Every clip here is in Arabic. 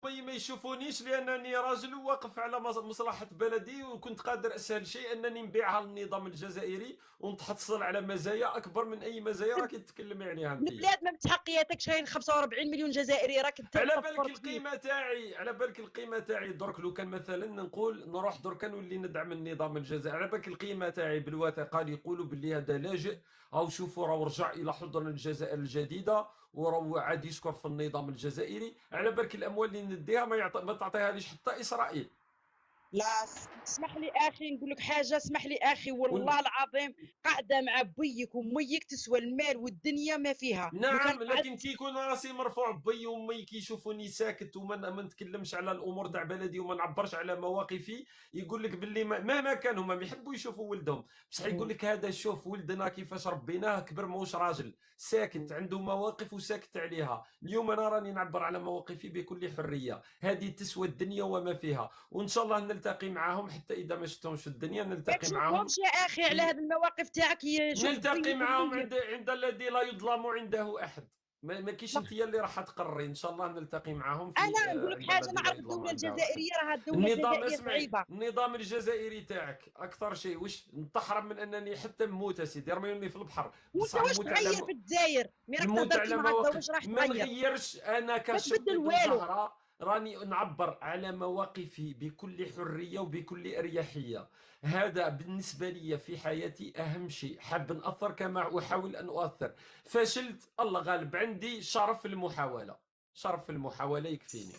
ما يشوفونيش لانني راجل واقف على مصلحه بلدي، وكنت قادر اسهل شيء انني نبيعها للنظام الجزائري ونتحصل على مزايا اكبر من اي مزايا راكي تتكلمي عليها انت. البلاد ما متحقياتكش، هاين 45 مليون جزائري راك انت على بالك تفرط فيه. القيمه تاعي، على بالك القيمه تاعي درك لو كان مثلا نقول نروح دركا نولي ندعم النظام الجزائري، على بالك القيمه تاعي بالوثيقه اللي يقولوا باللي هذا لاجئ او شوفوا راه رجع الى حضن الجزائر الجديده وراه عاد يشكر في النظام الجزائري، على بالك الاموال اللي نديها ما تعطيها ليش حتى اسرائيل. لا اسمح لي اخي نقول لك حاجه، اسمح لي اخي والله العظيم، قاعده مع بيك وميك تسوى المال والدنيا ما فيها. لو كان نعم، لكن قعدت كي يكون راسي مرفوع بي وامي كيشوفوني ساكت وما ما نتكلمش على الامور تاع بلدي وما نعبرش على مواقفي، يقول لك باللي مهما كان هما يحبوا يشوفوا ولدهم، بصح يقول لك هذا شوف ولدنا كيفاش ربيناه كبر موش راجل ساكت عنده مواقف وساكت عليها. اليوم انا راني نعبر على مواقفي بكل حريه، هذه تسوى الدنيا وما فيها، وان شاء الله نلتقي معاهم حتى اذا ما شفتهمش في الدنيا ما نلتقي معاهم تشوفهمش يا اخي على في هذه المواقف تاعك، يشوف نلتقي بيك معهم وميك. عند الذي لا يظلم عنده احد. ما كاينش انت اللي راح تقرري، ان شاء الله نلتقي معهم في انا نقول لك عند حاجه، الذي لا نعرف يظلم الدوله عنده احد. الجزائريه، راها الدوله النظام الجزائريه اسمعي، صعيبه. النظام الجزائري تاعك اكثر شيء واش نتحرم من انني حتى نموت اسيدي رميوني في البحر، وانت بصح واش نموت على تغير في الجزائر؟ مي راك نموت تهضر على كيما هكا، مواقف واش راح ما تغير؟ نغيرش. انا ما كشقي تبدل بن والو. زهره راني نعبر على مواقفي بكل حريه وبكل اريحيه، هذا بالنسبه لي في حياتي اهم شيء، حاب ناثر كما احاول ان اؤثر. فشلت الله غالب، عندي شرف المحاوله، شرف المحاوله يكفيني.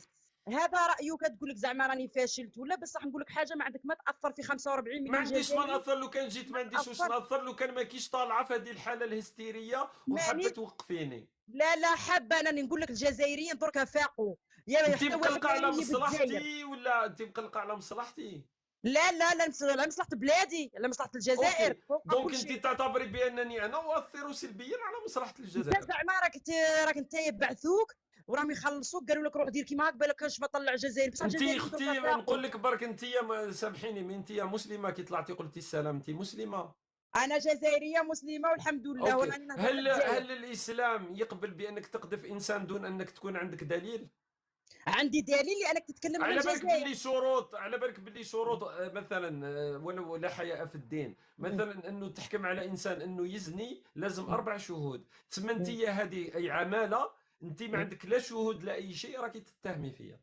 هذا رايك، تقول لك زعما راني فاشلت ولا؟ بصح نقول لك حاجه، ما عندك ما تاثر في 45 ما مليون عنديش ما جزائري. ناثر، لو كان جيت ما ما عنديش واش تاثر. ناثر، لو كان ما كيش طالعه في هذه الحاله الهستيريه وحابه ماني. توقفيني. لا لا، حابه انني نقول لك الجزائريين دركا فاقوا، يا انت حتى واحد مقلقه ما على يرمي بالجزائر. مصلحتي ولا انت مقلقه على مصلحتي؟ لا لا لا، لا مصلحه بلادي، لا مصلحه الجزائر اوكي، فوق دونك كل انت شيء. تعتبري بانني انا اؤثر سلبيا على مصلحه انت الجزائر. زعما راك انت بعثوك وراهم يخلصوك، قالوا لك روح دير كيما هاك، بالك كاش بطلع الجزائر، بصح انت الجزائريين دركا اختي فاقوا. نقول لك برك، انت سامحيني من انت مسلمه كي طلعتي قلتي السلام، انت مسلمه؟ انا جزائريه مسلمه والحمد لله، اوكي، وراني نهضر على الجزائر. هل الاسلام يقبل بانك تقذف انسان دون انك تكون عندك دليل؟ عندي دليل لانك تتكلم على على بالك الجزائر. باللي شروط، على بالك باللي شروط مثلا ولو لا حياء في الدين، مثلا انه تحكم على انسان انه يزني لازم 4 شهود، تسمى انت هذه اي عماله، انت ما عندك لا شهود لا اي شيء راكي تتهمي فيها.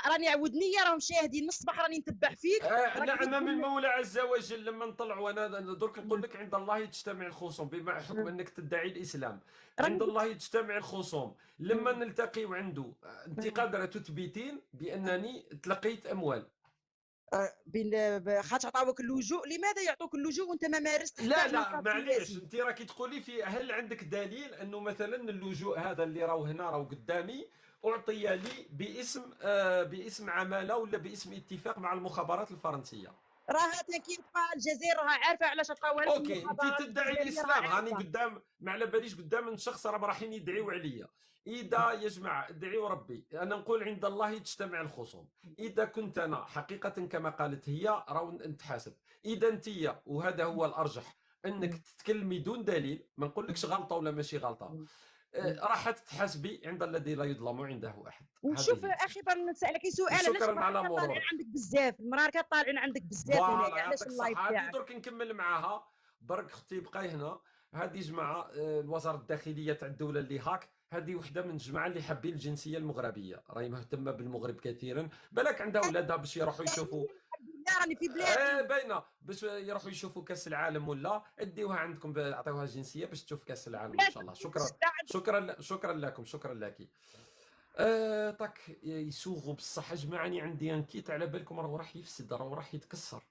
راني عودنيه، راهم شاهدين من الصباح راني نتبع فيك. راك نعم، من تقول. المولى عز وجل لما نطلع، وانا درك نقول لك عند الله تجتمع الخصوم بما حكم انك تدعي الاسلام، راني عند قلت. الله تجتمع الخصوم لما نلتقي عنده، انت قادره تثبتين بانني تلقيت اموال. خاطر عطاوك اللجوء، لماذا يعطوك اللجوء وانت ما مارست حتى لا لا نشاط معليش، سياسي؟ انت راكي تقولي في هل عندك دليل انه مثلا اللجوء هذا اللي راهو هنا راهو قدامي اعطي لي باسم باسم عماله ولا باسم اتفاق مع المخابرات الفرنسيه؟ راها كي تبقى الجزائر راها عارفه علاش عطاوها لك اوكي، انت المخابرات تدعي الجزائريه، راها الاسلام، راني عارفه. قدام ما على باليش قدام من شخص راهم رايحين يدعيوا عليا. اذا يا جماعه ادعيوا ربي، انا نقول عند الله تجتمع الخصوم، اذا كنت انا حقيقه كما قالت هي راهو نتحاسب، اذا انت وهذا هو الارجح انك تتكلمي دون دليل، ما نقولكش غلطه ولا ماشي غلطه، راح تتحاسبي عند الذي لا يظلم عنده احد. هذه وشوف هي. اخي، نسالك سؤال، علاش شكرا المراكا على طالعين مرورك. عندك بزاف؟ المراكا طالعين عندك بزاف فوالا هنايا، علاش يعطيك اللايف الصحة، هذه تاعك؟ درك نكمل معاها. برك اختي بقاي هنا، هذه جماعة الوزارة الداخلية تاع الدولة اللي هاك، هذه وحدة من الجماعة اللي حابين الجنسية المغربية، راهي مهتمة بالمغرب كثيرا، بالك عندها أولادها باش يروحوا يشوفوا الحمد لله راني في بلادي. باينة، باش يروحوا يشوفوا كأس العالم، ولا اديوها عندكم اعطيوها الجنسية باش تشوف كأس العالم إن بلاد شاء الله. شكرا، الشتاء عندك. شكرا لكم، شكرا لك. طاك يسوغوا بصح جماعة، عندي انكيت على بالكم راهو راح يفسد، راهو راح يتكسر،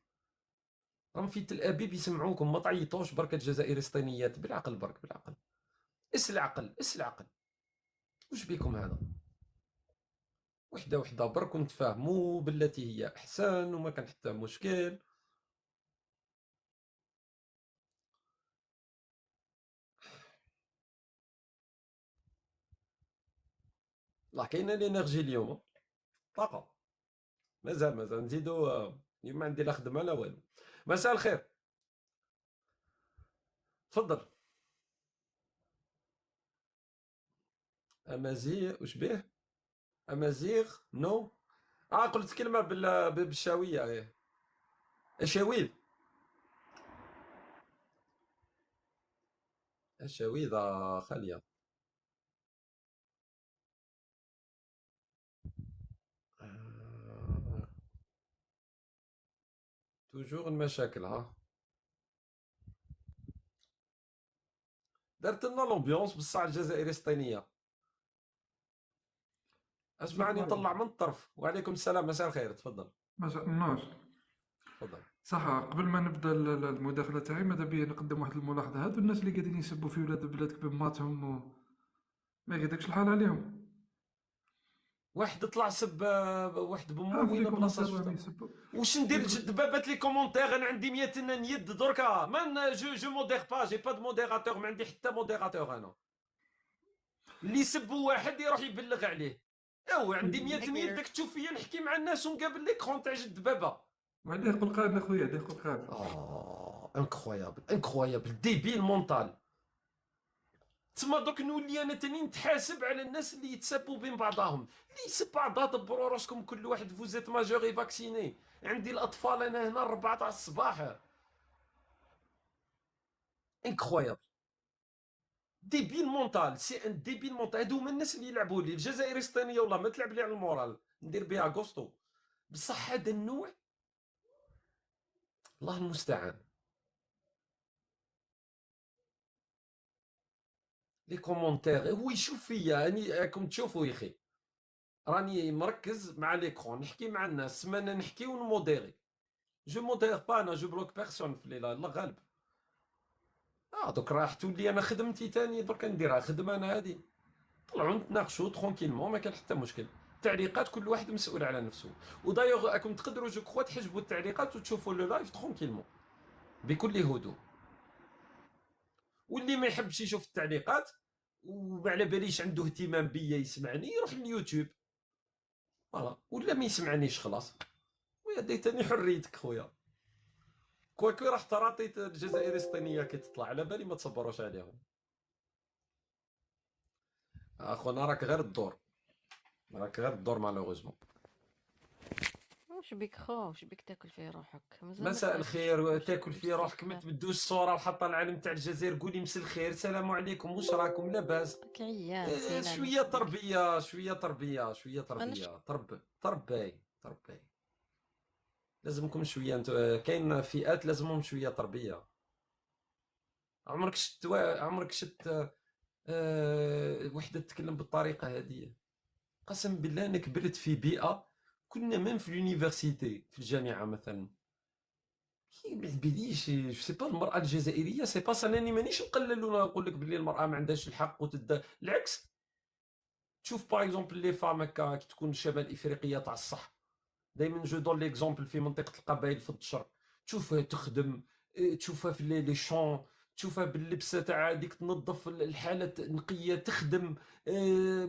راهم في تل ابيب يسمعوكم، ما تعيطوش برك الجزائري سطينيات، بالعقل برك بالعقل، اس العقل اس العقل، وش بيكم هذا؟ وحده وحده برك ونتفاهموا بالتي هي احسن وما كان حتى مشكل. لا كاينه الانرجي اليوم، طاقه، مازال نزيدو، اليوم ما عندي لا خدمه لا والو. مساء الخير، تفضل. امازيغ وش بيه؟ امازيغ نو قلت كلمة بالشاوية، ايه الشاويذ. الشاويذ خالية. توجور المشاكل ها. دارت لنا لومبيونس بصح الجزائري سطينية. اسمعني السلام نطلع عليكم. من الطرف. وعليكم السلام، مساء الخير، تفضل. مساء النور. تفضل. صح، قبل ما نبدا المداخله تاعي ماذا بيا نقدم واحد الملاحظه. هادو الناس اللي قاعدين يسبوا في ولاد بلادك بماتهم ما يقدرش الحال عليهم. واحد طلع سب واحد بمو في وين لي بلاصه كومونتير راهم شفتها. يسبوا. واش ندير دابا بات لي كومونتير، انا عندي 200 نيد دركا من جو مودير با، جي با دو موديراتور، ما عندي حتى موديراتور انا. اللي يسبوا واحد يروح يبلغ عليه. ايوا عندي 100 نيد، داك تشوف فيا نحكي مع الناس ونقابل ليكرون تاع جد بابا. وعليه قلقان اخويا، عليه قلقان. انكرويابل انكرويابل، ديبيل مونتال. تما دوك نولي انا تاني نتحاسب على الناس اللي يتسبوا بين بعضهم. اللي يسب بعضها دبروا راسكم، كل واحد فوزيت ماجوري فاكسيني. عندي الاطفال انا هنا 4 تاع الصباح. انكرويابل، ديبيل مونتال، سي ان ديبيل مونتال. هادو هما الناس اللي يلعبوا لي. الجزائري سطينيه والله ما تلعب لي على المورال، ندير بها كوستو. بصح هذا النوع الله المستعان. لي كومونتير هو يشوف فيا، راني راكم تشوفوا يا اخي، راني مركز مع ليكرون نحكي مع الناس، سمانا نحكي ونموديري. جو مودير با انا، جو بلوك بيرسون في الليله، الله غالب. دوك راح تولي انا خدمتي تاني درك نديرها خدمه انا هادي. طلعوا نتناقشوا ترونكيلمون، ما كان حتى مشكل. التعليقات كل واحد مسؤول على نفسه. ودايوغ راكم تقدروا جو كخوا تحجبوا التعليقات وتشوفوا لو لايف ترونكيلمون بكل هدوء. واللي ما يحبش يشوف التعليقات وما على باليش عنده اهتمام بيا يسمعني، يروح اليوتيوب فوالا، ولا ما يسمعنيش خلاص. ويديتني حريتك خويا. كواكو راح تراطيت الجزائري السطينيه كي تطلع، على بالي ما تصبروش عليهم. اخونا راك غير الدور، راك غير الدور مالوغوزمون. واش بيك خو، واش بيك تاكل فيه روحك؟ مازال ما مساء تاكلش. الخير، واش تاكل في مساء روحك، ما الخير. تبدوش الصوره وحاطه العلم تاع الجزائر، قولي مساء الخير، السلام عليكم، واش راكم لاباس؟ راك عيان سيلان. شويه تربيه شويه تربيه شويه أنا تربيه، تربي تربي. لازمكم شويه كاين فئات لازمهم شويه تربيه. عمرك شت عمرك شت وحده تتكلم بالطريقه هذه؟ قسم بالله انا كبرت في بيئه كنا من في اليونيفرسيتي في الجامعه مثلا ما بديش جو سي با المراه الجزائريه سي با ساناني مانيش نقلل ولا نقول لك باللي المراه ما عندهاش الحق العكس. تشوف باغ اكزومبل لي فام هكا كي تكون شمال افريقيه تاع الصح، دائما جو دون ليكزومبل في منطقه القبائل في الدشر، تشوفها تخدم، تشوفها في لي شون، تشوفها باللبسه تاع ديك تنظف الحاله نقيه تخدم.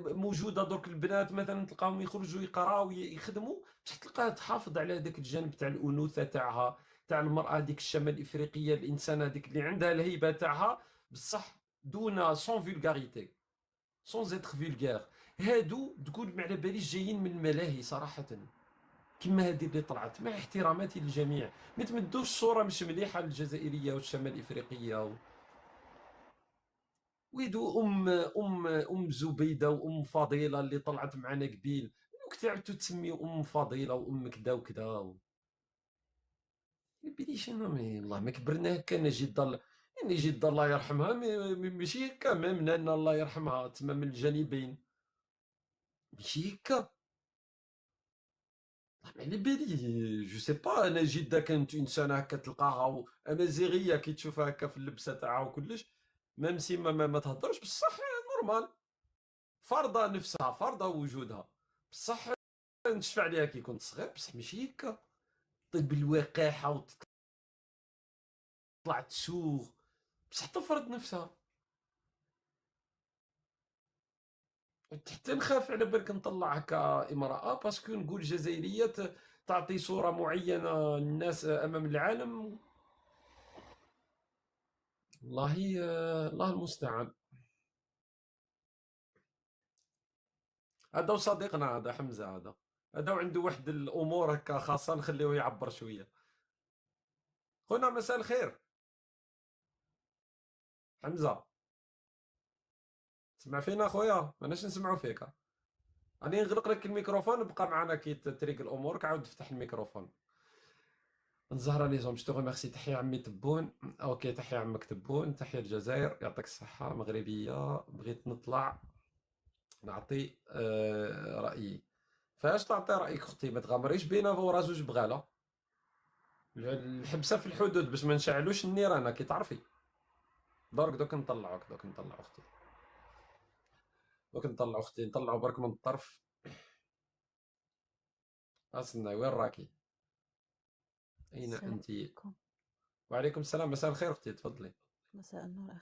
موجوده درك البنات مثلا تلقاهم يخرجوا يقراو يخدموا، بصح تلقاها تحافظ على ذاك الجانب تاع الانوثه تاعها، تاع المراه ديك الشمال الافريقيه، الانسانه ديك اللي عندها الهيبه تاعها بصح دون سون فولغاريتي، سون زيتر فولغار. هادو تقول ما على باليش جايين من الملاهي صراحه. كما هذه اللي طلعت، مع احتراماتي للجميع، ما تمدوش صوره مش مليحه للجزائريه والشمال الافريقيه ويدو ام زبيده وام فضيله اللي طلعت معنا قبيل، تعبتوا تسميو ام فضيله وام كذا وكذا ما بديش انا والله ما كبرنا هكا. انا جده يعني جده الله يرحمها ماشي هكا، ميم نانا الله يرحمها تما من الجانبين ماشي هكا. على بالي جو سي با، انا جده كانت انسانه هكا تلقاها امازيغيه كي تشوفها هكا في اللبسه تاعها وكلش، ميم سي ما تهضرش بصح نورمال، فارضه نفسها فارضه وجودها. بصح نشفع عليها كي كنت صغير بصح ماشي هكا، طيب بالوقاحه وتطلع تسوق بصح تفرض نفسها. حتى نخاف على بالك نطلع هكا امراه باسكو نقول جزائريه تعطي صوره معينه للناس امام العالم. والله الله المستعان. هذا صديقنا هذا حمزه هذا هذا عنده واحد الامور هكا خاصه نخليوه يعبر شويه. خونا مساء الخير. حمزه تسمع فينا خويا؟ ماناش نسمعوا فيك. غادي نغلق لك الميكروفون وبقى معنا كي تريق الامور عاود فتح الميكروفون. الزهره لي زوم جو ميرسي. تحيه عمي تبون. اوكي تحيه عمك تبون. تحيه الجزائر يعطيك الصحه. مغربيه بغيت نطلع نعطي رايي. فاش تعطي رايك اختي؟ ما تغامريش بينا ورا زوج بغاله. الحبسه في الحدود باش ما نشعلوش النيران كي تعرفي. دوك نطلعوك. دوك نطلعو اختي. دوك نطلعو اختي. نطلعو برك من الطرف. استنى وين راكي؟ اين السلام انت؟ عليكم. وعليكم السلام. مساء الخير اختي تفضلي. مساء النور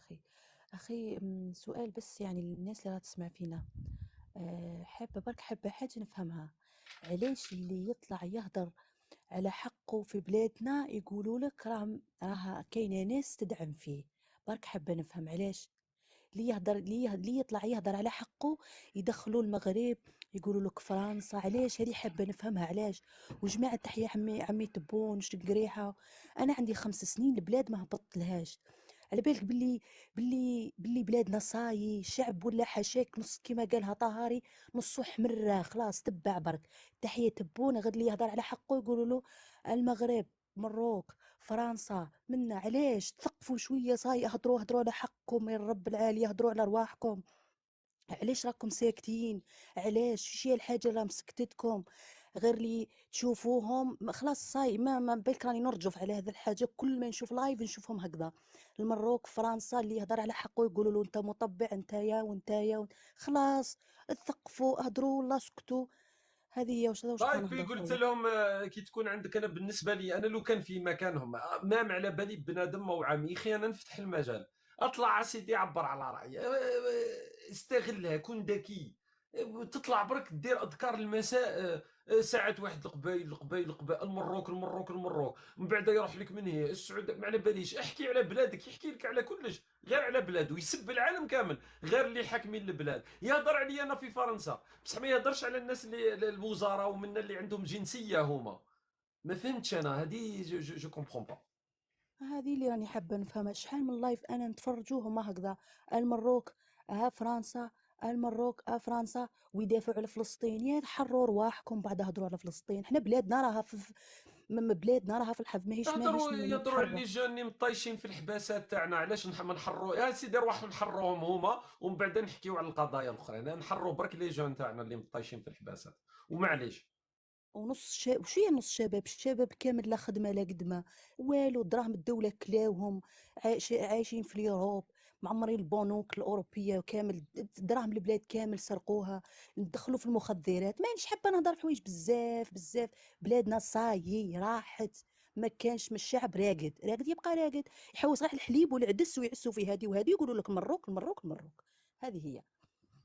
أخي سؤال بس يعني للناس اللي راها تسمع فينا. حابة برك حابة حاجة نفهمها. علاش اللي يطلع يهدر على حقه في بلادنا يقولوا لك راها كاينة ناس تدعم فيه؟ برك حابة نفهم علاش اللي يطلع يهدر على حقه يدخلوا المغرب يقولوا لك فرنسا. علاش؟ هذه حابة نفهمها علاش. وجماعة تحية عمي تبون قريحة. أنا عندي 5 سنين البلاد ما هبطت لهاش. على بالك باللي بلادنا صاي الشعب ولا حاشاك نص كما قالها طهاري نصو حمرة خلاص تبع برك. تحية تبون غير اللي يهدر على حقه يقولوا له المغرب مروك فرنسا منا. علاش تثقفوا شوية صاي هدروا على حقكم يا رب العالي هدروا على رواحكم. علاش راكم ساكتين؟ علاش شي الحاجة اللي مسكتتكم غير اللي تشوفوهم خلاص صاي ما بالك راني نرجف على هذا الحاجة. كل ما نشوف لايف نشوفهم هكذا. المروك فرنسا اللي يهضر على حقه يقولوا له انت مطبع انتايا وانتايا خلاص اتثقفوا هدروا والله سكتوا. هذه هي واش بقى طيب نهضر قلت خويا. لهم كي تكون عندك. انا بالنسبه لي انا لو كان في مكانهم ما على بالي بنادم موعى اخي انا نفتح المجال. اطلع سيدي عبر على رايي. استغلها كون ذكي. تطلع برك دير اذكار المساء. ساعات واحد القبايل المروك من بعد يروح لك من هي السعوديه ما على باليش. احكي على بلادك يحكي لك على كلش غير على بلاده. يسب العالم كامل غير اللي حاكمين البلاد. يهضر عليا انا في فرنسا بصح ما يهضرش على الناس اللي الوزراء ومنا اللي عندهم جنسيه هما. ما فهمتش انا هذه جو كومبخون با. هذه اللي راني حابة نفهمها. شحال من لايف أنا نتفرجوهم هكذا المروك فرنسا المروك فرنسا ويدافعوا على فلسطين. يا تحروا رواحكم بعد هضروا على فلسطين. حنا بلادنا راها في بلادنا راها في الحرب ماهيش يهضروا على متحرة. اللي جاني مطيشين في الحباسات تاعنا. علاش ما نحروا يا سيدي روحوا نحروهم هما ومن بعد نحكيو على القضايا الاخرى. نحروا برك لي جون تاعنا اللي مطيشين في الحباسات ومعليش. وشي نص الشباب كامل لا خدمة لا قدمة والو. دراهم الدولة كلاوهم عايشين في اليوروب معمرين البنوك الأوروبية كامل. دراهم البلاد كامل سرقوها ندخلوا في المخدرات. ما نش حابة نهضر حوايج بزاف. بلادنا صايي راحت. ما كانش من الشعب راقد يبقى راقد يحوس غير الحليب والعدس ويعسوا في هذه وهذه يقولوا لك المروك. هذه هي.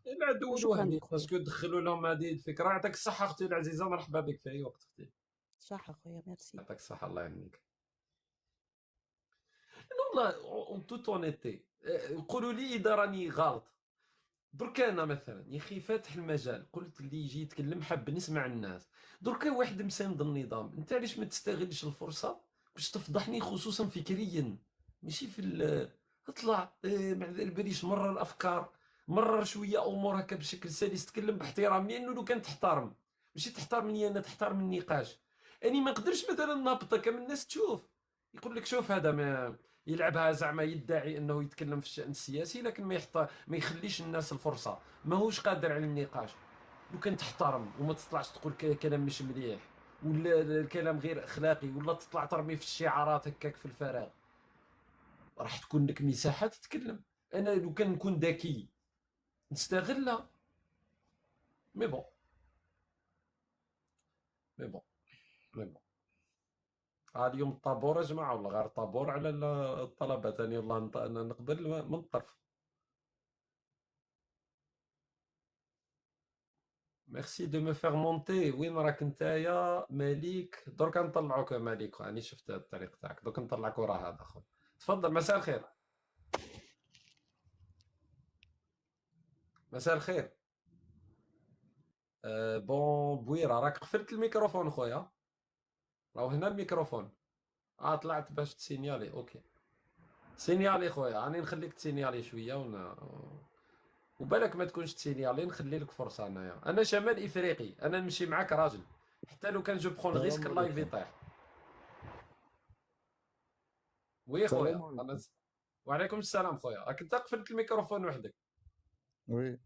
العدو وشكرا الوهمي لك خويا. باسكو دخلوا لهم هذه الفكره. يعطيك الصحه اختي العزيزه. مرحبا بك في اي وقت اختي. صح خويا ميرسي. يعطيك الصحه الله يهنيك. والله اون توت اونيتي قولوا لي اذا راني غلط. دركا انا مثلا يا اخي فاتح المجال قلت اللي يجي يتكلم حاب نسمع الناس. دركا واحد مساند النظام. انت علاش ما تستغلش الفرصه باش تفضحني خصوصا فكريا ماشي في اطلع ما على باليش مرر الافكار. مرر شويه امور هكا بشكل سلس. تكلم باحترام لانه لو كان تحترم ماشي تحترمني انا تحترم النقاش. اني ما نقدرش مثلا نهبطك من الناس تشوف يقول لك شوف هذا ما يلعبها زعما يدعي انه يتكلم في الشان السياسي لكن ما يخليش الناس الفرصه. ماهوش قادر على النقاش. لو كان تحترم وما تطلعش تقول كلام مش مليح ولا الكلام غير اخلاقي ولا تطلع ترمي في الشعارات هكاك في الفراغ راح تكون لك مساحه تتكلم. انا لو كان نكون ذكي نستغلها. مي بون مي بون مي بون. اليوم الطابور يا جماعه ولا غير طابور على الطلبه ثاني والله نقبل من الطرف. ميرسي دو مو فيغ مونتي. وين راك نتايا مالك؟ درك نطلعوك مالك. راني شفت الطريق تاعك درك نطلعك ورا هذا خويا. تفضل. مساء الخير. مساء الخير. بون بويره، راك قفلت الميكروفون خويا، راهو هنا الميكروفون. طلعت باش تسينيالي. اوكي سينيالي خويا، راني نخليك تسينيالي شويه وبالك ما تكونش تسينيالي نخلي لك فرصه. انا شمال افريقي، انا نمشي معاك راجل، حتى لو كان جو بخون السلام ريسك اللايف عليكم. يطيح. وي السلام خويا عليكم. وعليكم السلام خويا، راك انت قفلت الميكروفون وحدك. وي.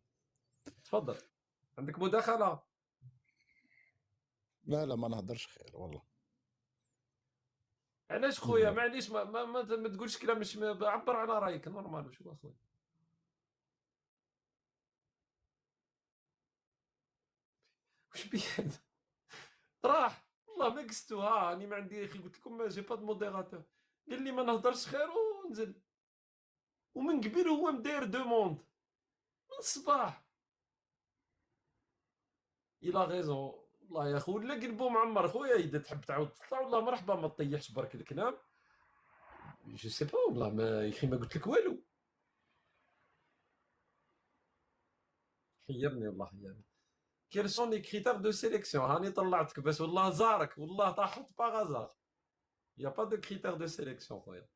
تفضل، عندك مداخله؟ لا ما نهضرش خير والله. علاش خويا؟ معليش ما تقولش كلام، مش عبر على رايك نورمال. وشو اخويا؟ واش بيه راح والله ما قستوها. راني ما عندي اخي، قلت لكم ما جي با دو موديراتور، قال لي ما نهضرش خير ونزل. ومن قبل هو مداير دوموند من الصباح. الى غيزون والله يا خو، ولا قلبو معمر خويا. اذا تحب تعاود تطلع والله مرحبا، ما تطيحش برك الكلام. جو سي با والله، ما يا اخي ما قلت لك والو. حيرني والله حيرني. كيل سون لي كريتير دو سيليكسيون؟ هاني طلعتك بس والله زارك، والله طاحت باغازار. يا با دو كريتير دو سيليكسيون خويا.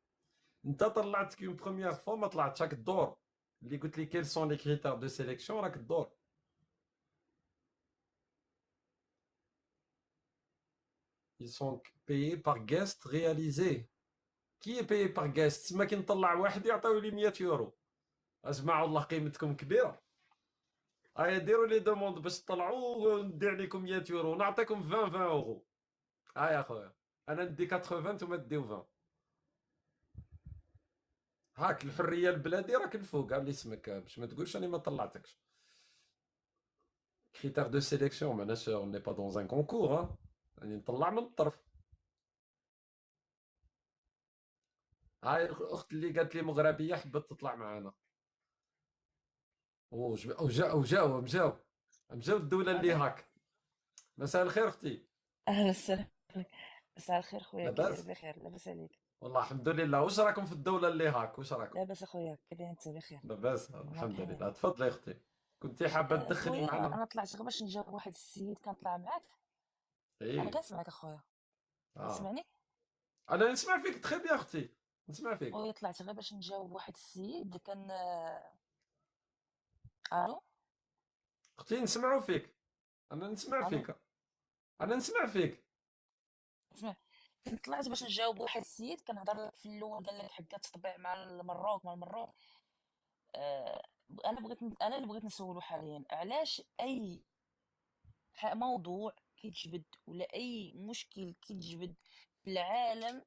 انت طلعتك اون بروميير فوا، ما طلعتش راك الدور. اللي قلت لي كيل سون لي كريتير دو سيليكسيون راك الدور. ils sont payés par guest réalisé. كي باي باغ جاست؟ تسمى كي نطلع واحد يعطيو لي 100 يورو. اسمعوا الله قيمتكم كبيره. هيا ديروا لي دوموند باش تطلعوا وندي عليكم 100 يورو، نعطيكم 20 يورو. يا خويا انا ندي 80 وانتم تديو 20. هاك الحريه البلادي راك الفوق اللي اسمك، باش ما تقولش راني ما طلعتكش. كريتير دو سيليكسيون معناش اون ني با دون ان كونكور، راني نطلع من الطرف. هاي الاخت اللي قالت لي مغربيه حبت تطلع معانا. مجاو الدوله اللي هاك. مساء الخير اختي. أهلا وسهلا. مساء الخير خويا، كي داير؟ لاباس بخير، لاباس عليك؟ والله الحمد لله. واش راكم في الدوله اللي هاك؟ واش راكم؟ لاباس اخويا، كي داير انت؟ بخير لاباس والله الحمد بخير. لله. تفضلي اختي، كنتي حابه تدخلي خويا معنا؟ انا طلعت غير باش نجاوب واحد السيد كنطلع معاك. انا ايه كنسمعك اخويا، تسمعني؟ انا نسمع فيك تخي بيان اختي، نسمع فيك. خويا طلعت غير باش نجاوب واحد السيد كان الو اختي نسمعوا فيك، انا نسمع الو فيك، انا نسمع فيك. اسمع. كنت طلعت باش نجاوب واحد السيد كنهضر لك في الاول، قال لك حكا تطبيع مع المروك مع المروك. انا اللي بغيت نسولو حاليا، علاش اي موضوع كيتجبد ولا اي مشكل كيتجبد في العالم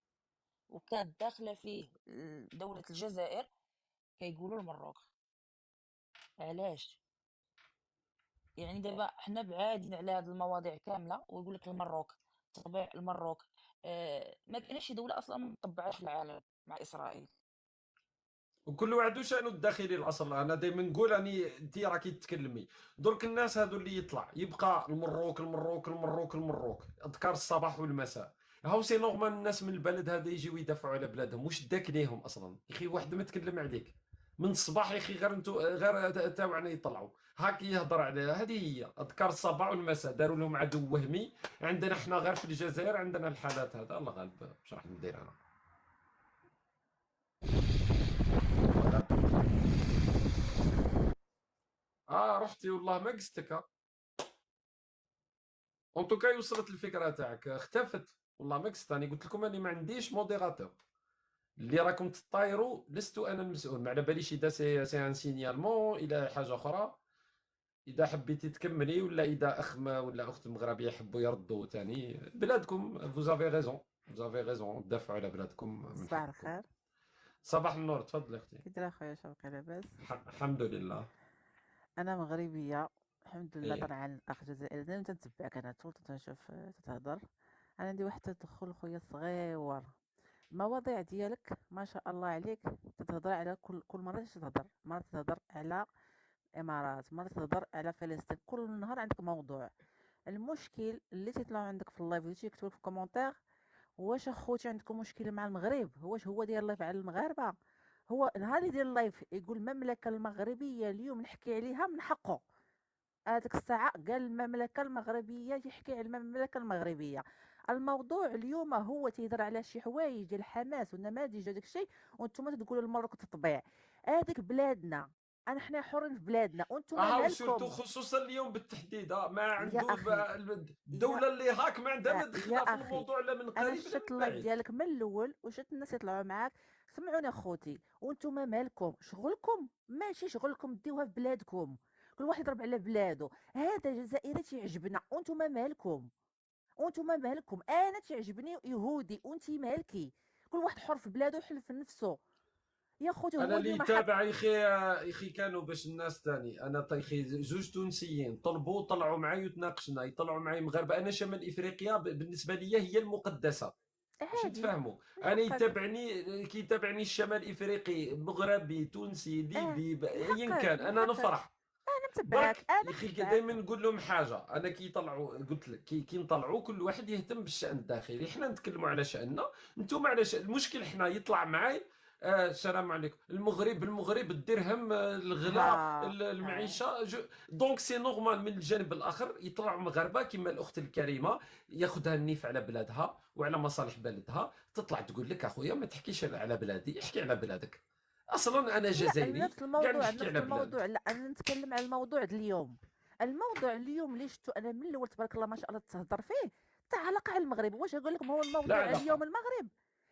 وكانت داخله فيه دولة الجزائر كيقولوا المروك؟ علاش؟ يعني دابا حنا بعادين على هاد المواضيع كامله ويقول لك المروك، تطبيع المروك. ما كاينش شي دوله اصلا ما مطبعاش في العالم مع اسرائيل. وكل واحد وشانو الداخلي الاصل. انا دائما نقول راني انت راكي تتكلمي. درك الناس هادو اللي يطلع يبقى المروك المروك المروك المروك اذكار الصباح والمساء. هاو سي نورمال الناس من البلد هذا يجيو يدافعوا على بلادهم. واش داك ليهم اصلا يا اخي؟ واحد ما تكلم عليك من الصباح يا اخي، غير انتو غير تاوعنا يطلعوا هاك يهضر على هذه هي اذكار الصباح والمساء. داروا لهم عدو وهمي. عندنا احنا غير في الجزائر عندنا الحالات هذا. الله غالب واش راح ندير انا. رحتي والله ما قستك. اون توكا وصلت الفكره تاعك، اختفت والله ما قست. راني قلت لكم اني ما عنديش موديراتور. اللي راكم تطايروا لست انا المسؤول. ما على باليش اذا سي ان سينيالمون الى حاجه اخرى. اذا حبيتي تكملي ولا اذا اخ ولا اخت مغربيه يحبوا يردوا ثاني بلادكم. فوزافي ريزون، فوزافي ريزون، دافعوا على بلادكم من صباح حقكم. الخير. صباح النور، تفضلي اختي. كي داير اخويا شوقي؟ لاباس؟ الحمد لله. انا مغربيه الحمد لله، ايه طالعه عن الاخ جزائري. دائما تنتبعك انا طول تنشوف تتهضر. انا عندي واحد التدخل خويا صغير. المواضيع ديالك ما شاء الله عليك، تتهضر على كل مره تتهضر، مره تتهضر على الامارات، مره تتهضر على فلسطين، كل نهار عندك موضوع. المشكل اللي تيطلعوا عندك في اللايف اللي تيكتبوا في الكومونتير، واش اخوتي عندكم مشكله مع المغرب؟ واش هو داير لايف على المغاربه؟ هو نهار اللي يدير لايف يقول المملكه المغربيه اليوم نحكي عليها من حقه. هذيك الساعة قال المملكة المغربية، يحكي على المملكة المغربية. الموضوع اليوم هو تيهضر على شي حوايج ديال الحماس والنماذج وداك الشيء، وانتم تقولوا الملك تطبيع. هذيك بلادنا، انا حنا حرين في بلادنا وانتم وسورتو مالكم. خصوصا اليوم بالتحديد، ما يا عنده اخي، يا الدوله اللي هاك ما عندها ما يا دخلها في اخي، الموضوع لا من انا قريب لا شت من اللايف بعيد. ديالك من الاول وشت الناس يطلعوا معاك. سمعوني اخوتي، وانتم مالكم شغلكم؟ ماشي شغلكم ديوها في بلادكم، كل واحد يضرب على بلادو. هذا الجزائري تيعجبنا وانتم مالكم؟ وانتم مالكم؟ انا تعجبني يهودي وانت مالكي؟ كل واحد حر في بلادو يحل في نفسه. يا خوتي انا هو اللي اليوم تابع يا اخي كانوا باش الناس تاني، انا يا زوج تونسيين طلبوا طلعوا معي وتناقشنا، يطلعوا معي مغاربه. انا شمال افريقيا بالنسبه لي هي المقدسه باش عادي نتفاهموا. من انا حقك. كيتابعني الشمال افريقي، مغربي، تونسي، ليبي، من ايا حقك، كان، من انا حقك. نفرح. انا متبعك، برك انا يا اخي متبعك. دائما نقول لهم حاجه، انا كي يطلعوا قلت لك كي نطلعوا كل واحد يهتم بالشان الداخلي. حنا نتكلموا على شاننا، انتم على شأن. المشكل حنا يطلع معاي السلام عليكم المغرب الدرهم، الغلاء، ها المعيشه دونك سي نورمال. من الجانب الاخر يطلعوا مغاربه كما الاخت الكريمه ياخذها النيف على بلادها وعلى مصالح بلدها، تطلع تقول لك اخويا ما تحكيش على بلادي، احكي على بلادك. اصلا انا لا، جزائري نفس قاعد الموضوع، نحكي نفس على بلادي. الموضوع. لا، انا نتكلم على الموضوع ديال اليوم. الموضوع اليوم اللي شفتو انا من الاول تبارك الله ما شاء الله تهضر فيه تاع علاقه على المغرب. واش نقول لكم هو لا الموضوع اليوم علاقه، المغرب؟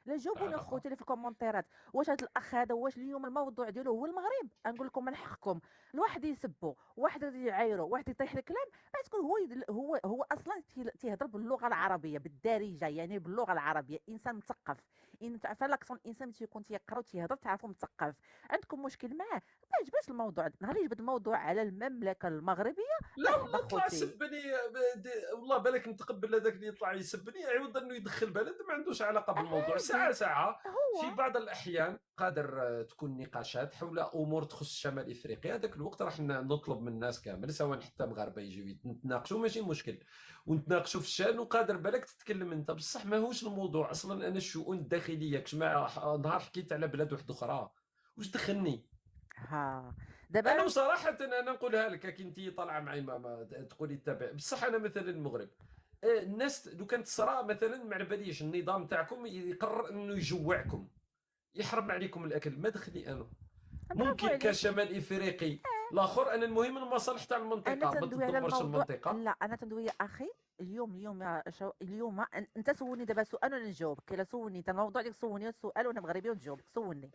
لا لا جاوبوني علاقه. اخوتي اللي في الكومنتيرات. واش هذا الاخ هذا واش اليوم الموضوع ديالو هو المغرب؟ نقول لكم من حقكم الواحد يسبوا، واحد يعايروا، واحد يطيح الكلام، ما تكون هو اصلا تيهضر باللغه العربيه بالدارجه، يعني باللغه العربيه انسان مثقف. ان تعرف لاكسون الانسان ملي تيكون تيقرا وتيهضر تعرفوا مثقف. عندكم مشكل معاه؟ ما عجباش الموضوع، نهار اللي جبد الموضوع على المملكه المغربيه لا مرحبا والله طلع خوتي. سبني، والله بالك نتقبل هذاك اللي يطلع يسبني عوض انه يدخل بلد ما عندوش علاقه بالموضوع. ساعه عادي ساعه في هو. بعض الاحيان قادر تكون نقاشات حول امور تخص شمال افريقيا. هذاك الوقت راح نطلب من الناس كامل سواء حتى مغاربه يجيو نتناقشوا ماشي مشكل، ونتناقشوا في الشان، وقادر بالك تتكلم انت. بصح ماهوش الموضوع اصلا. انا الشؤون الداخليه كشمع نهار حكيت على بلاد واحده اخرى واش دخلني. ها انا دابا وصراحه انا نقولها لك كنتي طالعه معي ما تقولي تتابع. بصح انا مثلا المغرب، الناس لو كانت تصرا مثلا ما على باليش النظام تاعكم يقرر انه يجوعكم، يحرم عليكم الاكل، ما دخلي انا. برافو ممكن عليك. كشمال افريقي الاخر، انا المهم المصالح تاع انا المنطقه ما تندوي على تدمرش الموضوع. المنطقه. لا، انا تندوي يا اخي. اليوم يا اليوم انت سولني دابا سؤال وانا نجاوبك. الا سولني انت الموضوع ديالك سولني السؤال وانا مغربيه ونجاوبك. سولني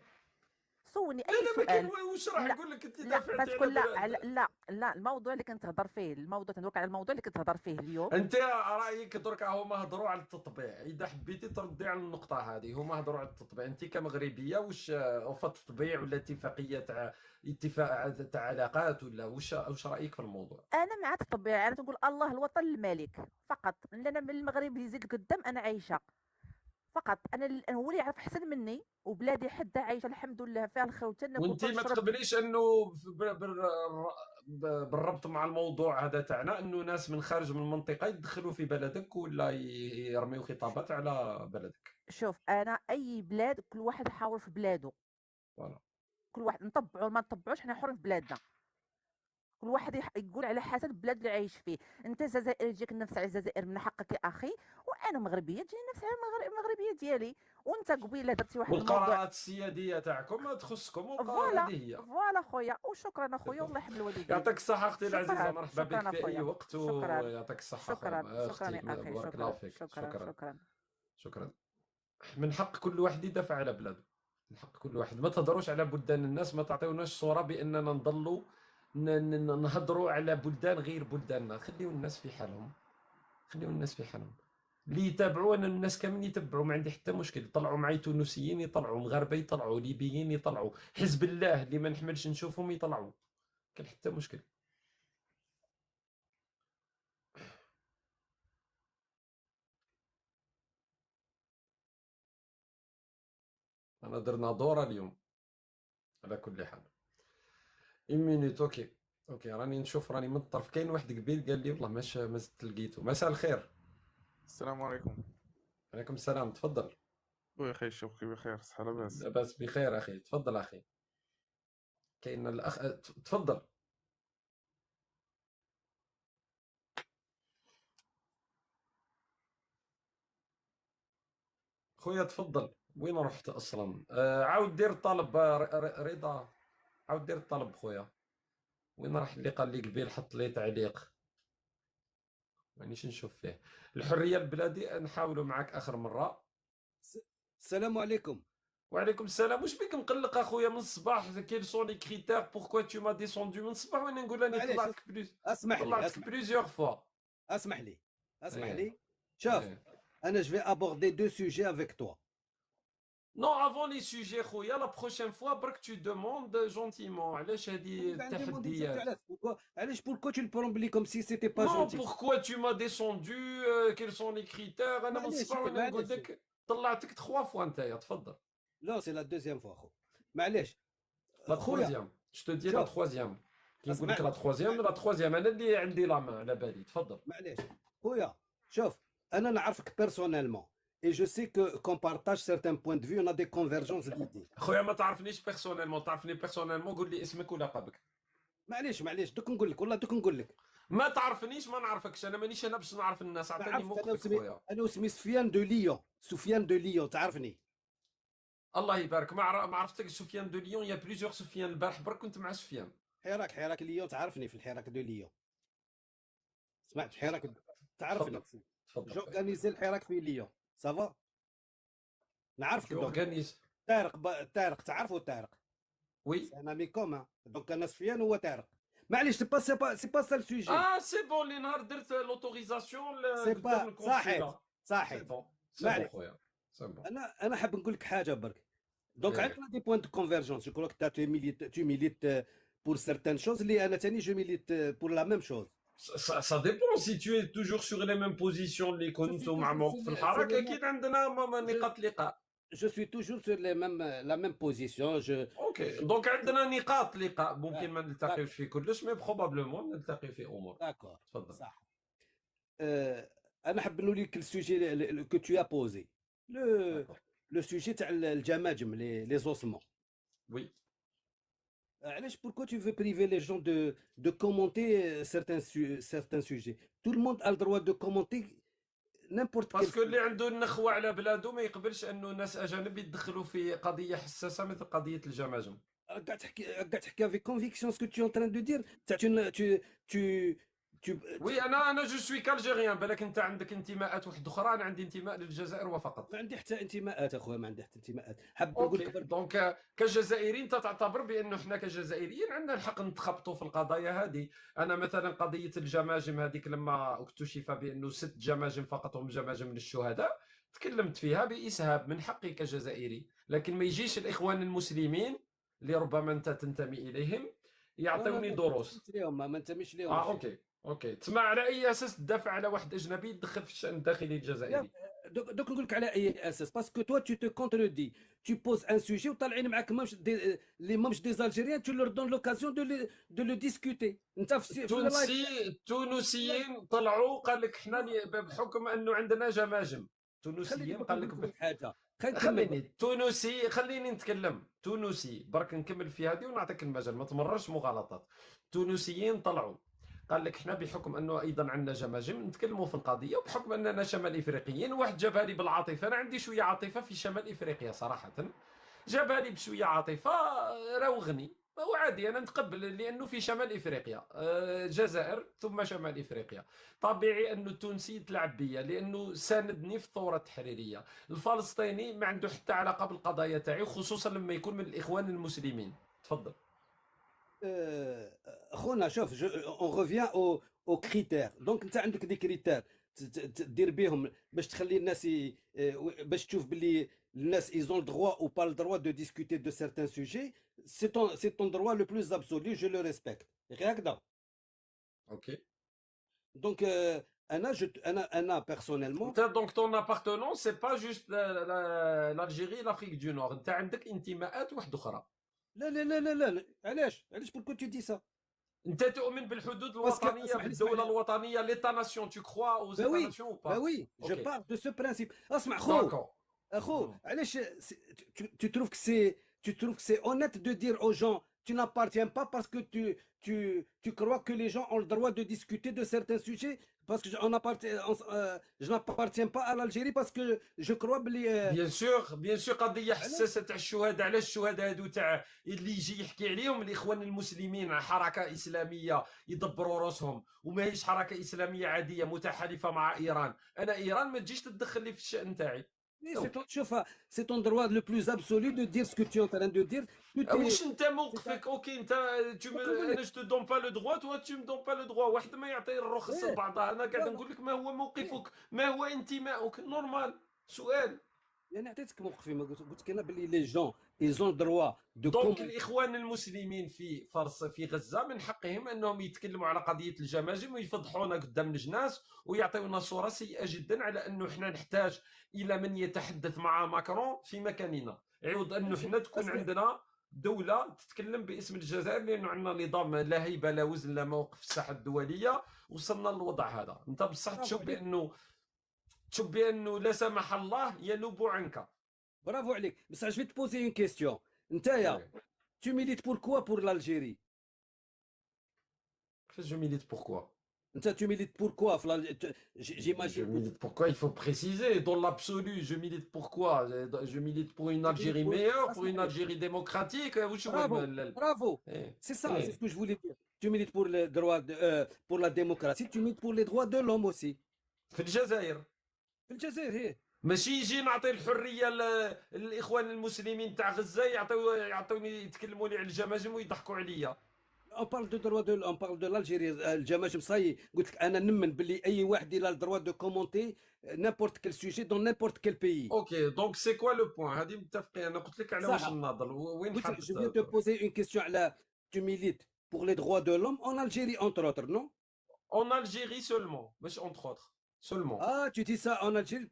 لا اي لا ما سؤال. كان واش راح لا نقول لك انت لا دافعتي باسكو على لا بلاد. لا لا الموضوع اللي كنت تهضر فيه، الموضوع تندوك على الموضوع اللي كنت تهضر فيه اليوم. انت رايك درك هما هضروا على التطبيع، اذا حبيتي تردي على النقطه هذه. هما هضروا على التطبيع، انت كمغربيه واش وفا التطبيع ولا اتفاقيه تاع اتفاق تاع علاقات ولا واش رايك في الموضوع؟ انا مع الطبيعه، انا تنقول الله الوطن الملك فقط. لان من المغرب يزيد القدام انا عايشه فقط. انا هو اللي يعرف احسن مني، وبلادي حده عايشه الحمد لله فيها الخير وتناكل وانت ما وتنشرب. تقبليش انه بالربط مع الموضوع هذا تاعنا انه ناس من خارج من المنطقه يدخلوا في بلدك ولا يرميوا خطابات على بلدك؟ شوف، انا اي بلاد كل واحد يحاول في بلاده. فوالا. كل واحد نطبعوا ما نطبعوش، حنا حرين في بلادنا. كل واحد يقول على حسب البلاد اللي عايش فيه. انت جزائري تجيك النفس على الجزائر من حقك يا اخي، وانا مغربيه تجيني النفس على المغربيه ديالي. وانت قبيله درتي واحد الموضوع. والقرارات السياديه تاعكم ما تخصكم فوالا هذه هي. فوالا خويا، وشكرا اخويا والله يحب الوالدين. يعطيك الصحة أختي العزيزة، شكرا مرحبا بك شكرا في أي اخويا. وقت، شكرا ويعطيك الصحة شكرا شكرا أختي، يا اخي. بارك الله شكرا فيك. شكرا شكرا شكرا. شكرا. من حق كل واحد يدافع على بلاده، من حق كل واحد. ما تهضروش على بلدان الناس، ما تعطيوناش صورة بأننا نضلوا نهضروا على بلدان غير بلداننا. خليوا الناس في حالهم، خليوا الناس في حالهم. اللي يتابعوا أنا الناس كاملين يتبعوا، ما عندي حتى مشكل. يطلعوا معي تونسيين يطلعوا، مغاربة يطلعوا، ليبيين يطلعوا، حزب الله اللي ما نحملش نشوفهم يطلعوا، كان حتى مشكل. أنا درنا دورة اليوم على كل حال. 1 مينوت. اوكي راني نشوف، راني من الطرف. كاين واحد قبيل قال لي والله ما زدت لقيته. مساء الخير. السلام عليكم. عليكم السلام، تفضل. خويا خير، شوفك بخير، صحة لاباس؟ لاباس بخير اخي، تفضل اخي. كاين الاخ، تفضل. خويا تفضل. وين رحت اصلا؟ عاود دير الطلب. رضا، عاود دير الطلب خويا. وين راح اللي قال لي قبيل حط لي تعليق؟ مانيش نشوف فيه. الحريه البلادي نحاولوا معاك اخر مره. السلام عليكم. وعليكم السلام. واش بيك مقلق اخويا من الصباح؟ كيل سون لي كريتير بوركوا تو ما ديسوندو من الصباح؟ وانا نقول راني معليش طلعتك بلوز، اسمح لي طلعتك اسمح بلوزيوغ فوا. اسمح لي اسمح ايه لي شوف ايه. انا جو في ابوردي دو سوجي افيك توا. نو افون لي سوجي خويا، لا بروشين فوا برك تو دوموند جونتيمون. علاش هادي التحديات؟ علاش بوركو tu le prends بلي كوم سي سيتي با Non, جونتي؟ pourquoi tu m'as descendu? Quels sont les critères? انا من معليش الصباح وانا نقول معليش لك طلعتك 3 فوا نتايا. تفضل. لا سي لا دوزيام فوا خو. معليش لا خويا تخوازيام، جو te dis لا شوف تخوازيام. كي نقول لك لا اسمعني تخوازيام، لا تخوازيام انا اللي عندي لا مان على بالي. تفضل. معليش خويا شوف انا نعرفك بيرسونيلمون et je sais que qu'on partage certains points de vue, on a des convergences d'idées. خويا ما تعرفنيش بيرسونيلمون، تعرفني بيرسونيلمون قول لي اسمك ولقبك. معليش دوك نقول لك والله دوك نقول لك ما تعرفنيش ما نعرفكش، انا مانيش انا باش نعرف الناس. عطيني تعرفك موقفك خويا. انا وسمي سفيان دو ليون. سفيان دو ليون تعرفني؟ الله يبارك. ما عرفتكش سفيان دو ليون. يا بليزيور سفيان. البارح برك كنت مع سفيان. حراك ليون تعرفني في الحراك دو ليون. سمعت حراك تعرفني. تفضل تفضل. جورغانيزي الحراك في ليون صافا. نعرفك Tu دونك organises. طارق تعرفوا طارق؟ Oui. سي ان امي كومان دونك انا سفيان هو طارق. معليش سي با سا السوجي. سي بون. اللي نهار درت لوتوريزاسيون سي قدام با الكونسيلا. صحيح سي بون سي بون معليش خويا سي بون. انا حاب نقول لك حاجه برك. دونك ايه عندنا دي بوان دو كونفيرجونس. جو كروك tu milites pour certaines choses اللي انا تاني جو ميليت pour la même chose. ça dépend. Si tu es toujours sur les mêmes positions اللي كنتو مع موقف الحراك اكيد عندنا نقاط لقاء. Je suis toujours sur la même position. اوكي دونك عندنا نقاط لقاء. ممكن ما نلتقيوش في كلش مي بروبابلومون نلتقي في امور. داكور تفضل. صح. انا حاب نقول لك السوجي كو tu as posé لو سوجي تاع الجماجم لي زوسمون. وي. علاش pourquoi tu veux priver les gens de commenter certains sujets? Tout le monde a le droit de commenter n'importe quel باسكو اللي عنده النخوه على بلادو ما يقبلش انه ناس اجانب يتدخلوا في قضيه حساسه مثل قضيه الجماجم. قاعد تحكي avec conviction ce que tu es en train de dire. tu وي انا جو سوي كالجيريان. بالك انت عندك انتماءات واحده اخرى، انا عندي انتماء للجزائر وفقط. ما عندي حتى انتماءات اخويا، ما عندي حتى انتماءات. حاب نقول اوكي لك دونك كجزائريين انت تعتبر بانه احنا كجزائريين عندنا الحق نتخبطوا في القضايا هذه. انا مثلا قضيه الجماجم هذيك لما اكتشف بانه 6 جماجم فقط هم جماجم للشهداء تكلمت فيها باسهاب من حقي كجزائري. لكن ما يجيش الاخوان المسلمين اللي ربما انت تنتمي اليهم يعطوني دروس. ما ننتميش ليهم. اوكي تسمع على اي اساس تدافع على واحد اجنبي يدخل في الشان الداخلي الجزائري؟ دوك نقول لك على اي اساس. باسكو توا tu te contredis. tu poses un sujet وطالعين معاك لي مامش دي الجيريان tu leur donnes l'occasion de le discuter. انت في تونسيين طلعوا قال لك احنا بحكم انه عندنا جماجم. تونسيين قال لك حاجه. خليني نتكلم. تونسي برك نكمل في هذه ونعطيك المجال ما تمررش مغالطات. تونسيين طلعوا قال لك احنا بحكم انه ايضا عندنا جماجم نتكلموا في القضيه، وبحكم اننا شمال افريقيين. واحد جابها لي بالعاطفه. انا عندي شويه عاطفه في شمال افريقيا صراحه. جابها لي بشويه عاطفه راوغني وعادي انا نتقبل لانه في شمال افريقيا الجزائر ثم شمال افريقيا. طبيعي انه التونسي تلعب بيا لانه ساندني في الثوره التحريريه. الفلسطيني ما عنده حتى علاقه بالقضايا تاعي، خصوصا لما يكون من الاخوان المسلمين. تفضل. خونا شوف اون ريفيان او كريتير. دونك انت عندك دي كريتير تدير بهم باش تخلي الناس باش تشوف باللي الناس ils ont le droit ou pas le droit de discuter de certains sujets. c'est ton droit le plus absolu, je le respecte. غير هكذا. اوكي دونك انا personnellement. Donc ton appartenance c'est pas juste l'Algérie l'Afrique du Nord. انت عندك انتماءات واحده اخرى. لا علاش pourquoi tu dis ça؟ انت تؤمن بالحدود الوطنيه بالدوله الوطنيه ليتا ناسيون. tu crois aux états nations ou pas? oui je parle de ce principe. اسمع خو علاش tu trouves que c'est honnête de dire aux gens tu n'appartiens pas parce que tu crois que les gens ont le droit de discuter de certains sujets parce que je n'appartiens pas à l'Algérie parce que je crois بلي بيان سور قضيه حساسه تاع الشهداء. علاش الشهداء هادو تاع اللي يجي يحكي عليهم الاخوان المسلمين حركه اسلاميه يدبروا راسهم وماهيش حركه اسلاميه عاديه متحالفه مع ايران. انا ايران ما تجيش تدخل لي في الشان تاعي. شوف سي ton droit le plus absolu de dire ce que tu es en train de dire. واش انت موقفك؟ اوكي انت انا جو دون با لو دروا توا تو دون با لو دروا. واحد ما يعطي الرخص لبعضها. انا قاعد نقول لك ما هو موقفك، ما هو انتمائك. نورمال. سؤال يعني عطيتك موقفي، ما قلت لك انا باللي لي جون ايزون دروا دو دونك الاخوان المسلمين في في غزه من حقهم انهم يتكلموا على قضيه الجماجم ويفضحونا قدام الناس ويعطيونا صوره سيئه جدا على انه احنا نحتاج الى من يتحدث مع ماكرون في مكاننا، عوض انه احنا تكون عندنا دوله تتكلم باسم الجزائر، لانه عندنا نظام لا هيبه لا وزن لا موقف في الساحه الدوليه. وصلنا للوضع هذا. انت بصح تشوف بانه لا سمح الله ينوب عنك. برافو عليك. بصح جو te poser une question. نتايا tu milites pourquoi pour l'Algérie؟ كيفاش جو ميليت بوركوا؟ انت tu milites pourquoi في j'imagine. Je milite pourquoi? Il faut préciser. Dans l'absolu, je milite pourquoi? Je milite pour une Algérie meilleure, pour une Algérie démocratique. Bravo. C'est ça, c'est ce que je voulais dire. Tu milites pour les droits pour la démocratie, tu milites pour les droits de l'homme aussi. في الجزائر. في الجزائر هي. ماشي يجي نعطي الحريه للاخوان المسلمين تاع غزه يعطوني يتكلموا لي على الجماجم ويضحكوا عليا. On parle de droit de on parle de l'Algérie. الجماجم صاي قلت لك انا نمن باللي اي واحد يلا الدروا دو كومونتي n'importe quel sujet dans n'importe quel pays. اوكي دونك سي كوا لو بوين؟ هذه متفقين. انا قلت لك على واش الناظر وين حاب. Je viens te poser une question على tu milites pour les droits de l'homme en Algérie entre autres, non? En Algérie seulement, مش entre autres. Seulement. Ah, tu dis ça en Algérie,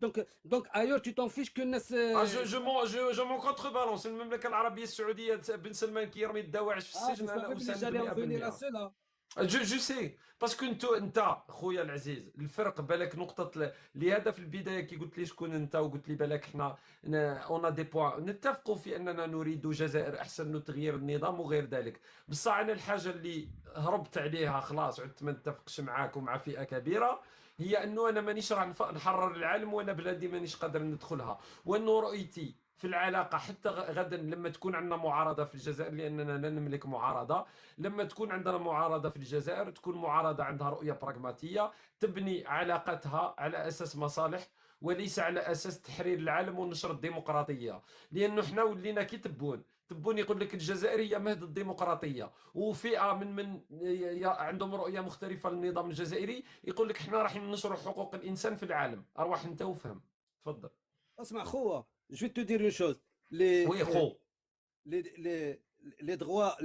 donc ailleurs tu t'en fiches que الناس. je m'en contrebalance. المملكة العربية السعودية بن سلمان كيرمي الدواعش في السجن. انا اساند جو سي باسكو انت خويا العزيز الفرق بالك نقطة لهذا في البداية كي قلت لي شكون انت وقلت لي بالك احنا اون دي بوان نتفقوا في اننا نريد جزائر احسن وتغيير النظام وغير ذلك. بصح انا الحاجة اللي هربت عليها خلاص عدت ما نتفقش معاك ومع فئة كبيرة هي انه انا مانيش راح نحرر العالم وانا بلادي مانيش قادر ندخلها، وانه رؤيتي في العلاقه حتى غدا لما تكون عندنا معارضه في الجزائر، لاننا لا نملك معارضه، لما تكون عندنا معارضه في الجزائر تكون معارضه عندها رؤيه براغماتيه تبني علاقتها على اساس مصالح وليس على اساس تحرير العالم ونشر الديمقراطيه. لانه احنا ولينا كي تبون يقول لك الجزائر هي مهد الديمقراطيه، وفئه من عندهم رؤيه مختلفه للنظام الجزائري يقول لك احنا راح ننشروا حقوق الانسان في العالم. اروح انت وفهم. تفضل. اسمع خو جو te dire une chose. وي خو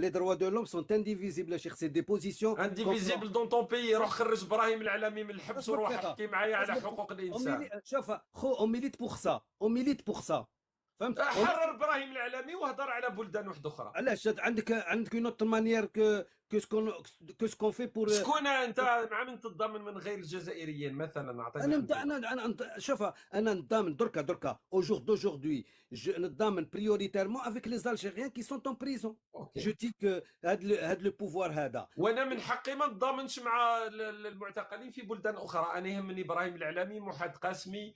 les droits de l'homme sont indivisibles يا شيخ. سي دي بوزيسيون انديفيزيبل دون طون بيي. روح خرج ابراهيم العلامي من الحبس وروح احكي معايا على حقوق الانسان. شوف خو on milite pour ça. فهمت؟ حرر ابراهيم العلامي وهضر على بلدان واحده اخرى. علاش عندك اون اوتر مانيير كو سكون في بور. شكون انت مع من تتضامن من غير الجزائريين مثلا؟ اعطيني. انا شوف انا نتضامن دركا او جور دوجوردي نتضامن بريوريتيرمون افيك لي الجيريان كي سون اون بريزون. جو دي كو هاد لو بوفوار هذا. وانا من حقي ما نتضامنش مع المعتقلين في بلدان اخرى. انا يهمني ابراهيم العلامي، محمد قاسمي،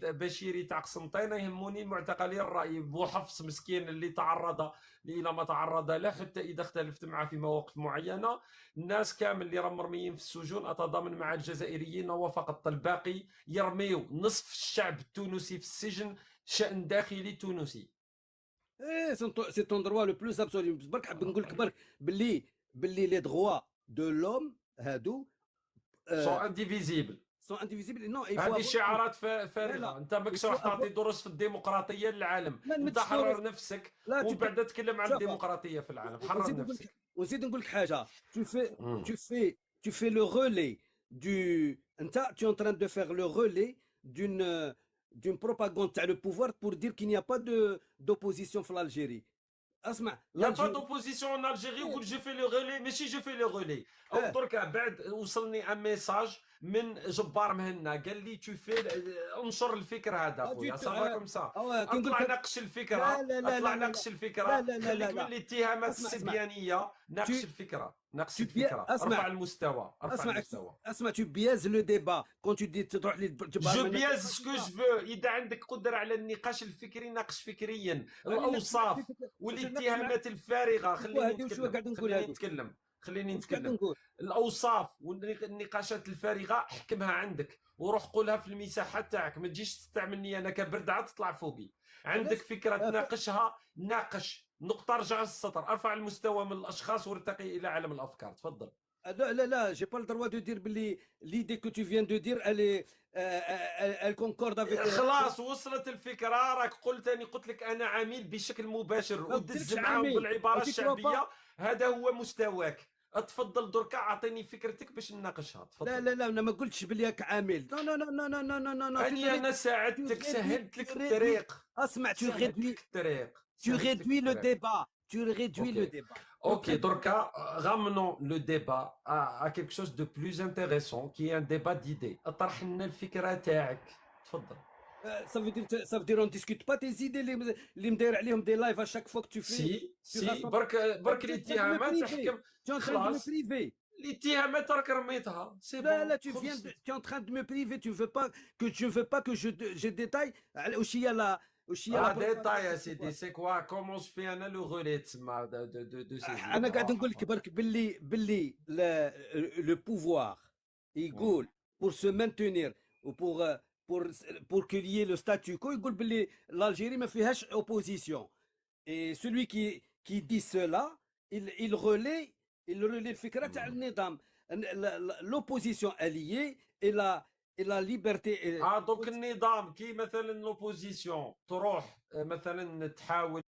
بشيري تاع قسنطينه، يهموني المعتقلين الراي. بوحفص مسكين اللي تعرض الى ما تعرض له حتى اذا اختلفت معه في مواقف معينه. الناس كامل اللي راهم مرميين في السجون اتضامن مع الجزائريين وفقط. الباقي يرميو نصف الشعب التونسي في السجن شأن داخلي تونسي. ايه سي طون دروا لو بلوس ابسوليو. برك حاب نقول لك برك باللي لي دروا دو لوم هادو سون انديفيزيبل. هذه شعارات فارغه. انت ماكش راح تعطي دروس في الديمقراطيه للعالم. انت حرر نفسك ومن بعد تكلم عن الديمقراطيه في العالم. حرر نفسك. وزيد نقول لك حاجه. tu fais le relais du انت tu es en train de faire le relais d'une propagande تاع le pouvoir pour dire qu'il n'y a pas d'opposition في l'Algérie. اسمع لا با دوبوزيسيون ان الجيري وقول جو في لو ريلي. ماشي جو في لو ريلي او دركا بعد وصلني ان ميساج من جبار مهنا قال لي انشر الفكر هذا خويا صافا كوم سا اطلع ناقش الفكره اطلع ناقش الفكره خليك من الاتهامات الصبيانيه ناقش الفكره ارفع المستوى اسمع tu biaises le débat quand tu dis تروح لي جو بياز سكو جو فو اذا عندك قدره على النقاش الفكري ناقش فكريا الاوصاف والاتهامات الفارغه خليني نتكلم الاوصاف والنقاشات الفارغه حكمها عندك وروح قولها في المساحه تاعك ما تجيش تستعملني انا كبردعه تطلع فوقي عندك فكره تناقشها ناقش نقطه رجع السطر ارفع المستوى من الاشخاص وارتقي الى عالم الافكار تفضل لا j'ai pas le droit de dire باللي l'idée que tu viens de dire elle concorde avec خلاص وصلت الفكره راك قلت لك انا عميل بشكل مباشر ودز معاهم بالعباره الشعبيه هذا هو مستواك تفضل دركا اعطيني فكرتك باش نناقشها تفضل لا انا ما قلتش بلي راك عامل لا انا ساعدتك سهلت لك الطريق اسمع tu réduis le débat Ok, donc ramenons le débat à quelque chose de plus intéressant qui est un débat d'idées. اطرح لنا الفكره تاعك تفضل. ça veut dire on discute pas tes idées اللي مداير عليهم دي لايف à chaque fois que tu fais. سي برك الاتهامات تحكم خلاص الاتهامات راك رميتها سي لا tu es en train de me priver tu veux pas que je détaille واش هي لا détail سيدي سي كوا كومون في انا لو غولي تسمى دو سي انا قاعد نقول لك برك باللي لو بوفوار يقول pour se maintenir ou pour qu'il y ait le statu quo يقول باللي l'Algérie ما فيهاش opposition et celui qui dit cela il relaie الفكره تاع النظام l'opposition alliée et la liberté دونك النظام كي مثلا لوبوزيسيون تروح مثلا تحاول